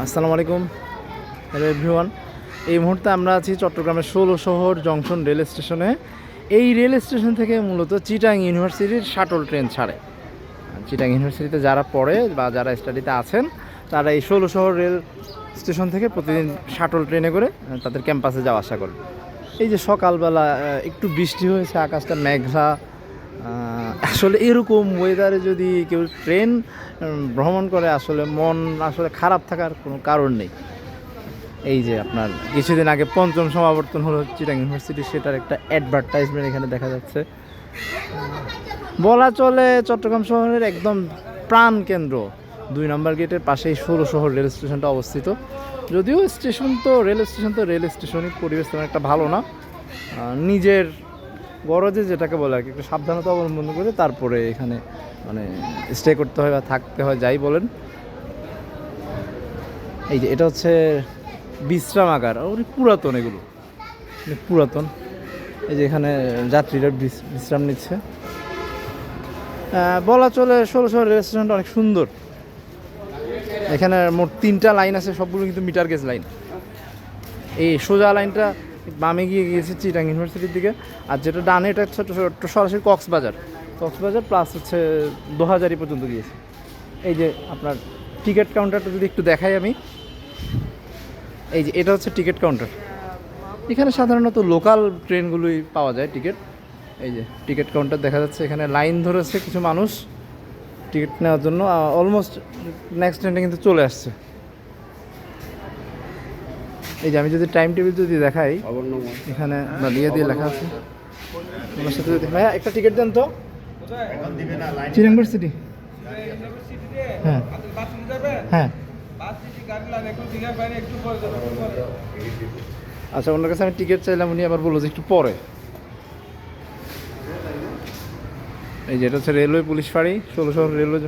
আসসালামু আলাইকুম, hello everyone. এই মুহূর্তে আমরা আছি চট্টগ্রামের ১৬ শহর জংশন রেল স্টেশনে। এই রেল স্টেশন থেকে মূলত চিটাং ইউনিভার্সিটির শাটল ট্রেন ছাড়ে। চিটাং ইউনিভার্সিটিতে যারা পড়ে বা যারা স্টাডিতে আছেন তারা এই ১৬ শহর রেল স্টেশন থেকে প্রতিদিন শাটল ট্রেনে করে তাদের ক্যাম্পাসে যাওয়া আসা করে। এই যে সকালবেলা একটু বৃষ্টি হয়েছে, আকাশটা মেঘলা। আসলে এরকম ওয়েদারে যদি কেউ ট্রেন ভ্রমণ করে আসলে মন আসলে খারাপ থাকার কোনো কারণ নেই। এই যে আপনার কিছুদিন আগে পঞ্চম সমাবর্তন হলো চিটাং ইউনিভার্সিটি, সেটার একটা অ্যাডভার্টাইজমেন্ট এখানে দেখা যাচ্ছে। বলা চলে চট্টগ্রাম শহরের একদম প্রাণ কেন্দ্র ২ নম্বর গেটের পাশেই ১৬ শহর রেল স্টেশনটা অবস্থিত। যদিও রেল স্টেশনই পরিবেশ তেমন একটা ভালো না। নিজের গরজে যেটাকে বলে আর কি, একটু সাবধানতা অবলম্বন করে তারপরে এখানে মানে স্টে করতে হয় বা থাকতে হয়, যাই বলেন। এই যে এটা হচ্ছে বিশ্রামাগার, অনেক পুরাতন, এগুলো অনেক পুরাতন। এই যে এখানে যাত্রীরা বিশ্রাম নিচ্ছে। বলা চলে ১৬ শহর রেল স্টেশনটা অনেক সুন্দর। এখানে মোট ৩টা লাইন আছে, সবগুলো কিন্তু মিটার গেজ লাইন। এই সোজা লাইনটা বামে গিয়েছে চিটাং ইউনিভার্সিটির দিকে, আর যেটা ডানে এটা ছোট সরাসরি কক্সবাজার প্লাস হচ্ছে দোহাজারি পর্যন্ত গিয়েছে। এই যে আপনার টিকিট কাউন্টারটা যদি একটু দেখাই আমি, এই যে এটা হচ্ছে টিকিট কাউন্টার। এখানে সাধারণত লোকাল ট্রেনগুলোই পাওয়া যায় টিকিট। এই যে টিকিট কাউন্টার দেখা যাচ্ছে, এখানে লাইন ধরেছে কিছু মানুষ টিকিট নেওয়ার জন্য। অলমোস্ট নেক্সট ট্রেনটা কিন্তু চলে আসছে। এই যে আমি যদি টাইম টেবিল যদি দেখাই, এখানে দিয়ে লেখা আছে আমার সাথে। যদি ভাইয়া একটা টিকিট দেন তো, চিটাং ইউনিভার্সিটি। হ্যাঁ হ্যাঁ, আচ্ছা, ওনার কাছে আমি টিকিট চাইলাম, উনি আবার বললো যে একটু পরে। এই যে এটা হচ্ছে রেলওয়ে পুলিশ ফাঁড়ি, ১৬ শহর রেলওয়ে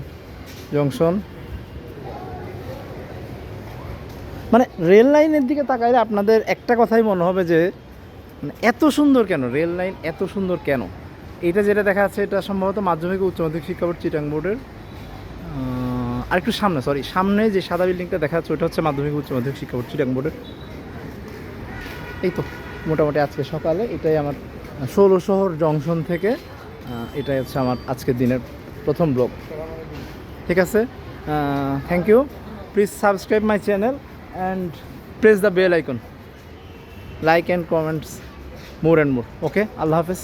জংশন। মানে রেল লাইনের দিকে তাকাইলে আপনাদের একটা কথাই মনে হবে যে মানে এত সুন্দর কেন, রেল লাইন এত সুন্দর কেন। এটা যেটা দেখা যাচ্ছে এটা সম্ভবত মাধ্যমিক ও উচ্চ মাধ্যমিক শিক্ষা বোর্ড চিটাং বোর্ডের আরেকটু সামনে যে সাদা বিল্ডিংটা দেখা যাচ্ছে ওটা হচ্ছে মাধ্যমিক উচ্চ মাধ্যমিক শিক্ষা বোর্ড চিটাং বোর্ডের। এই তো মোটামুটি আজকে সকালে এটাই আমার ১৬ শহর জংশন থেকে এটাই হচ্ছে আমার আজকের দিনের প্রথম ব্লগ। ঠিক আছে, thank you. Please subscribe my channel and press the bell icon, like and comments more and more. Okay, Allah Hafiz.